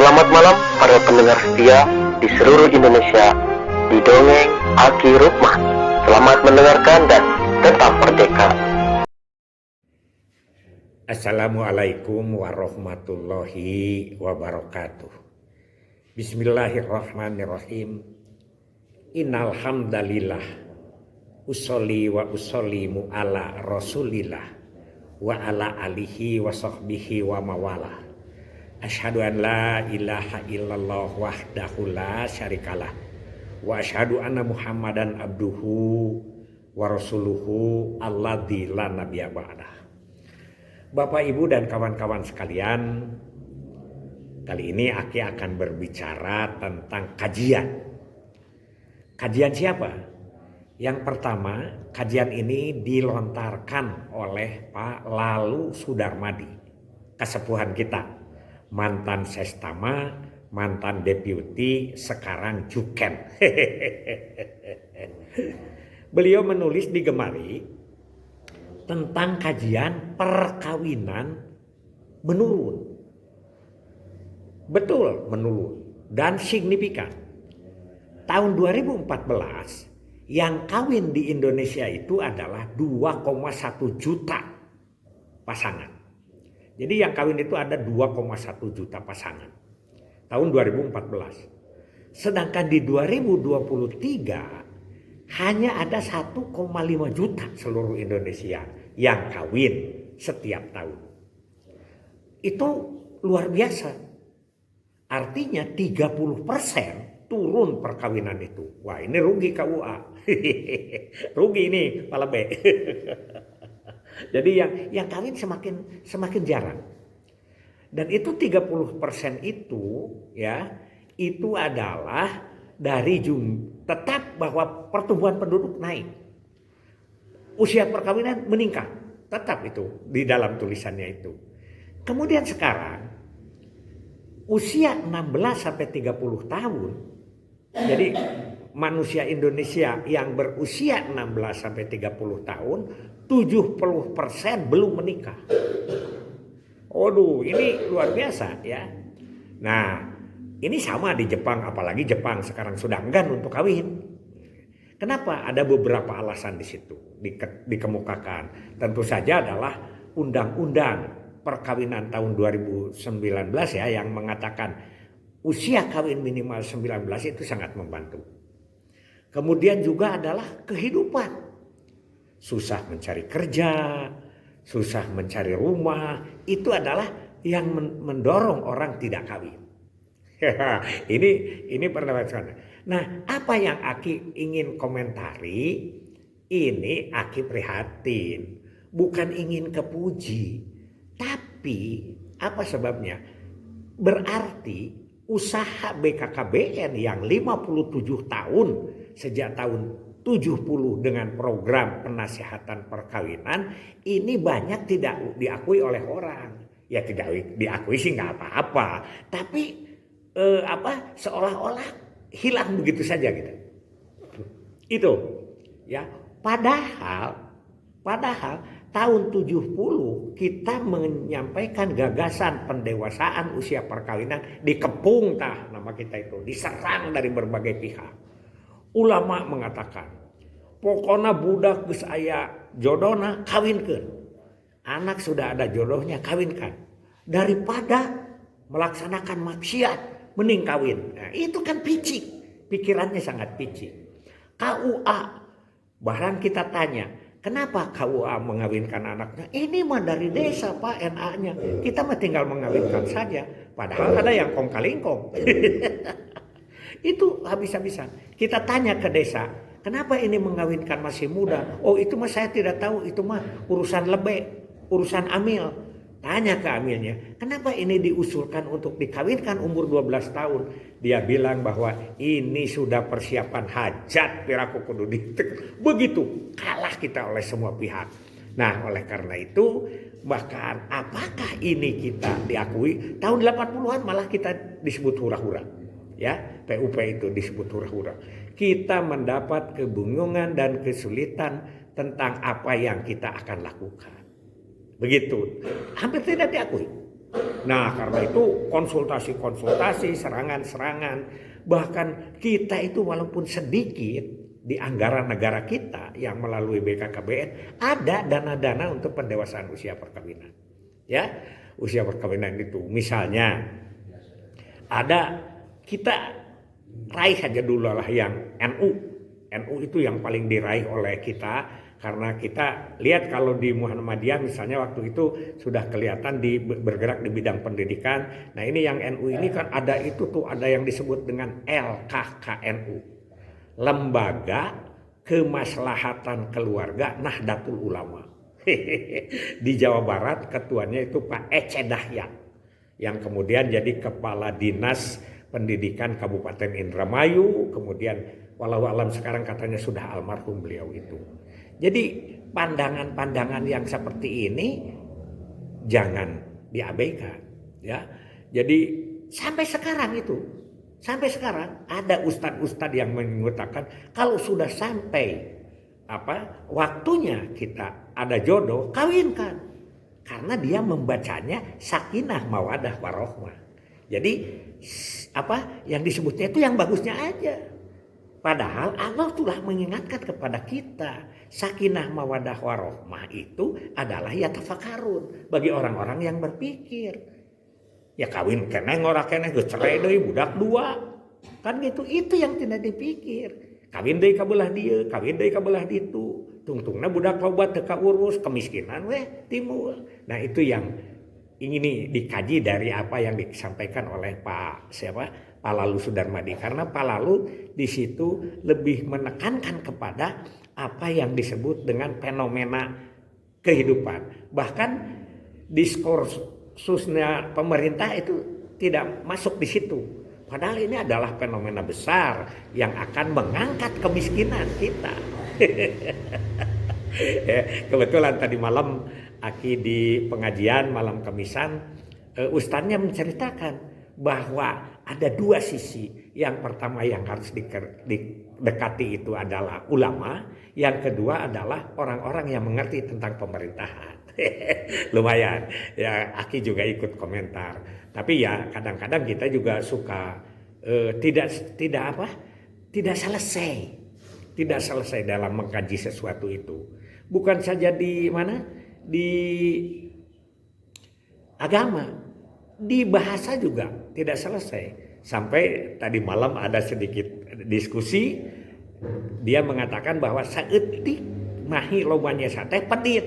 Selamat malam para pendengar setia di seluruh Indonesia di Dongeng Aki Rukman. Selamat mendengarkan dan tetap merdeka. Assalamualaikum warahmatullahi wabarakatuh. Bismillahirrahmanirrahim. Innal hamdalillah usolli wa usollimu ala rasulillah wa ala alihi wa sahbihi wa mawala. Asyhadu an la ilaha illallah wahdahu la syarikalah wa asyhadu anna Muhammadan abduhu wa rasuluhu alladzi la nabiyya ba'dah. Bapak, Ibu, dan kawan-kawan sekalian, kali ini Aki akan berbicara tentang kajian. Kajian siapa? Yang pertama, kajian ini dilontarkan oleh Pak Lalu Sudarmadi, kesepuhan kita, mantan Sestama, mantan deputi, sekarang Juken. Beliau menulis di Gemari tentang kajian perkawinan menurun. Betul, menurun dan signifikan. Tahun 2014 yang kawin di Indonesia itu adalah 2,1 juta pasangan. Jadi yang kawin itu ada 2,1 juta pasangan tahun 2014. Sedangkan di 2023 hanya ada 1,5 juta seluruh Indonesia yang kawin setiap tahun. Itu luar biasa. Artinya 30% turun perkawinan itu. Wah, ini rugi KUA. Rugi ini Pala B. Jadi yang kawin semakin jarang. Dan itu 30% itu ya, itu adalah dari tetap bahwa pertumbuhan penduduk naik. Usia perkawinan meningkat. Tetap itu di dalam tulisannya itu. Kemudian sekarang usia 16 sampai 30 tahun. Jadi manusia Indonesia yang berusia 16 sampai 30 tahun 70% belum menikah. Waduh, ini luar biasa ya. Nah, ini sama di Jepang, apalagi Jepang sekarang sudah enggan untuk kawin. Kenapa? Ada beberapa alasan di situ dikemukakan. Tentu saja adalah undang-undang perkawinan tahun 2019 ya, yang mengatakan usia kawin minimal 19 itu sangat membantu. Kemudian juga adalah kehidupan. Susah mencari kerja, susah mencari rumah, itu adalah yang mendorong orang tidak kawin. ini pendapat. Nah, apa yang Aki ingin komentari, ini Aki prihatin, bukan ingin kepuji, tapi apa sebabnya? Berarti usaha BKKBN yang 57 tahun sejak tahun 70 dengan program penasihatan perkawinan ini banyak tidak diakui oleh orang. Ya tidak diakui sih nggak apa-apa, tapi seolah-olah hilang begitu saja gitu. Itu ya, padahal tahun 70 kita menyampaikan gagasan pendewasaan usia perkawinan, dikepung nama kita itu, diserang dari berbagai pihak. Ulama mengatakan, pokoknya budak geus aya jodona kawinkeun. Anak sudah ada jodohnya kawinkan. Daripada melaksanakan maksiat mending kawin. Nah, itu kan picik. Pikirannya sangat picik. KUA, barang kita tanya, kenapa KUA mengawinkan anaknya? Ini mah dari desa Pak, NA-nya. Kita mah tinggal mengawinkan saja. Padahal ada yang kong kalingkong. Itu habis-habisan. Kita tanya ke desa, kenapa ini mengawinkan masih muda? Oh, itu mah saya tidak tahu, itu mah urusan lebe, urusan amil. Tanya ke amilnya, kenapa ini diusulkan untuk dikawinkan umur 12 tahun? Dia bilang bahwa ini sudah persiapan hajat, piraku kudu ditek. Begitu, kalah kita oleh semua pihak. Nah, oleh karena itu, bahkan apakah ini kita diakui? Tahun 80-an malah kita disebut hura-hura. Ya, PUP itu disebut hura-hura. Kita mendapat kebingungan dan kesulitan tentang apa yang kita akan lakukan. Begitu, hampir tidak diakui. Nah, karena itu konsultasi-konsultasi, serangan-serangan, bahkan kita itu walaupun sedikit di anggaran negara kita yang melalui BKKBN ada dana-dana untuk pendewasaan usia perkawinan. Ya, usia perkawinan itu misalnya ada, kita raih aja dulu lah yang NU. NU itu yang paling diraih oleh kita, karena kita lihat kalau di Muhammadiyah misalnya waktu itu sudah kelihatan bergerak di bidang pendidikan. Nah ini yang NU ini kan ada itu tuh, ada yang disebut dengan LKKNU, Lembaga Kemaslahatan Keluarga Nahdlatul Ulama. Di Jawa Barat ketuanya itu Pak Ece Dahyan, yang kemudian jadi Kepala Dinas Pendidikan Kabupaten Indramayu, kemudian walau alam sekarang katanya sudah almarhum beliau itu. Jadi pandangan-pandangan yang seperti ini jangan diabaikan, ya. Jadi sampai sekarang ada ustadz-ustadz yang mengatakan kalau sudah sampai waktunya kita ada jodoh, kawinkan. Karena dia membacanya sakinah mawadah warohmah. Jadi yang disebutnya itu yang bagusnya aja. Padahal Allah telah mengingatkan kepada kita, sakinah mawadah warohmah itu adalah yatafakarun, bagi orang-orang yang berpikir. Ya kawin kena ngora kena geus cerai deui budak dua. Kan gitu, itu yang tidak dipikir. Kawin deui ka belah dieu, kawin deui ka belah ditu. Tungtungna budak loba teu kaurus, kemiskinan weh timbul. Nah itu yang ini dikaji dari apa yang disampaikan oleh Pak Lalu Sudarmadi, karena Pak Lalu di situ lebih menekankan kepada apa yang disebut dengan fenomena kehidupan. Bahkan diskursusnya pemerintah itu tidak masuk di situ. Padahal ini adalah fenomena besar yang akan mengangkat kemiskinan kita. Kebetulan tadi malam Aki di pengajian malam Kamisan, ustadznya menceritakan bahwa ada dua sisi. Yang pertama yang harus didekati itu adalah ulama, yang kedua adalah orang-orang yang mengerti tentang pemerintahan. Lumayan, ya Aki juga ikut komentar. Tapi ya kadang-kadang kita juga suka tidak selesai dalam mengkaji sesuatu itu. Bukan saja di agama, di bahasa juga tidak selesai. Sampai tadi malam ada sedikit diskusi, dia mengatakan bahwa saeutik mahi lobanya sate pedit.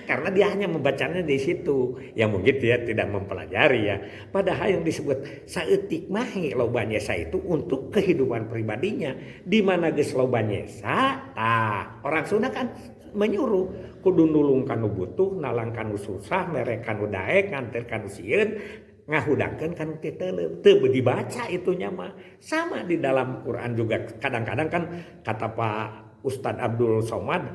Karena dia hanya membacanya di situ, yang mungkin dia tidak mempelajari ya. Padahal yang disebut saeutik mahi lobanya sa itu untuk kehidupan pribadinya. Di mana geus lobanya sa, orang Sunda kan menyuruh kudu nulung kanu butuh, nalang kanu susah, merek kanu daek, nganter kanu sieun, ngahudangkeun kanu teu teu dibaca itunya mah. Sama di dalam Quran juga kadang-kadang kan kata Pak Ustadz Abdul Somad,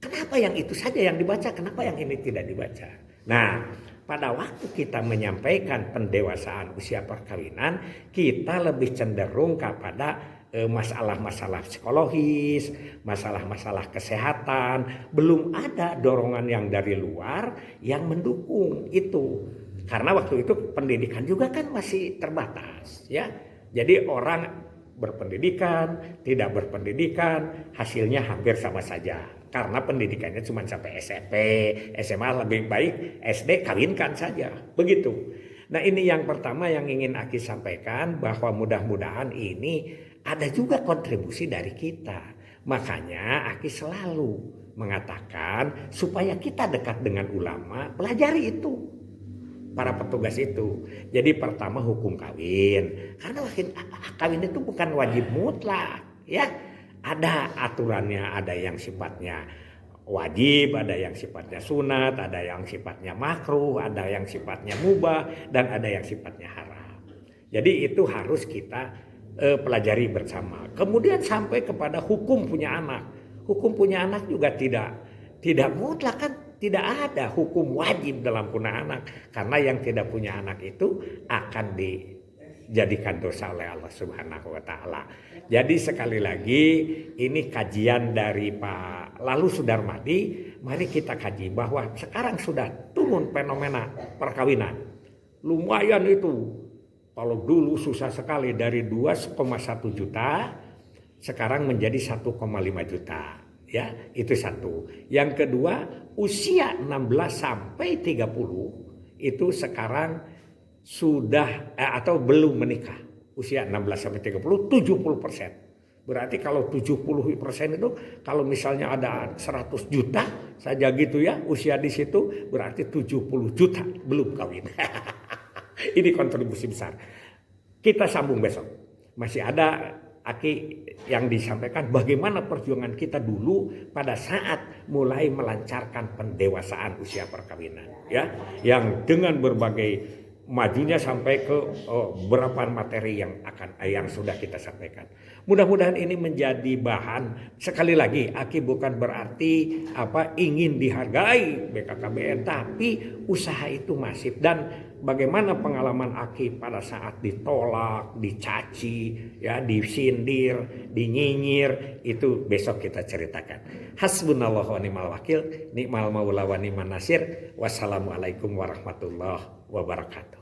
kenapa yang itu saja yang dibaca, kenapa yang ini tidak dibaca? Nah, pada waktu kita menyampaikan pendewasaan usia perkawinan, kita lebih cenderung kepada masalah-masalah psikologis, masalah-masalah kesehatan. Belum ada dorongan yang dari luar yang mendukung itu. Karena waktu itu pendidikan juga kan masih terbatas, ya. Jadi orang berpendidikan, tidak berpendidikan, hasilnya hampir sama saja. Karena pendidikannya cuma sampai SMP, SMA, lebih baik SD kawinkan saja. Begitu. Nah ini yang pertama yang ingin Aki sampaikan, bahwa mudah-mudahan ini ada juga kontribusi dari kita. Makanya Aki selalu mengatakan supaya kita dekat dengan ulama, pelajari itu. Para petugas itu. Jadi pertama hukum kawin. Karena kawin itu bukan wajib mutlak, ya. Ada aturannya, ada yang sifatnya wajib, ada yang sifatnya sunat, ada yang sifatnya makruh, ada yang sifatnya mubah, dan ada yang sifatnya haram. Jadi itu harus kita pelajari bersama. Kemudian sampai kepada hukum punya anak. Hukum punya anak juga tidak mutlak kan. Tidak ada hukum wajib dalam punya anak. Karena yang tidak punya anak itu akan dijadikan dosa oleh Allah Subhanahu wa Ta'ala. Jadi sekali lagi ini kajian dari Pak Lalu Sudarmadi, mari kita kaji bahwa sekarang sudah turun fenomena perkawinan. Lumayan itu. Kalau dulu susah sekali dari 2,1 juta, sekarang menjadi 1,5 juta. Ya, itu satu. Yang kedua, usia 16 sampai 30 itu sekarang sudah atau belum menikah. Usia 16 sampai 30 70%. Berarti kalau 70% itu kalau misalnya ada 100 juta saja gitu ya usia di situ, berarti 70 juta belum kawin. Ini kontribusi besar. Kita sambung besok. Masih ada Aki yang disampaikan bagaimana perjuangan kita dulu pada saat mulai melancarkan pendewasaan usia perkawinan, ya, yang dengan berbagai majunya sampai ke beberapa materi yang sudah kita sampaikan. Mudah-mudahan ini menjadi bahan. Sekali lagi, Aki bukan berarti ingin dihargai BKKBN, tapi usaha itu masif. Dan bagaimana pengalaman Aki pada saat ditolak, dicaci, ya, disindir, dinyinyir, itu besok kita ceritakan. Hasbunallahu wa ni'mal wakil, ni'mal maula wa ni'man nasir. Wassalamualaikum warahmatullahi wabarakatuh.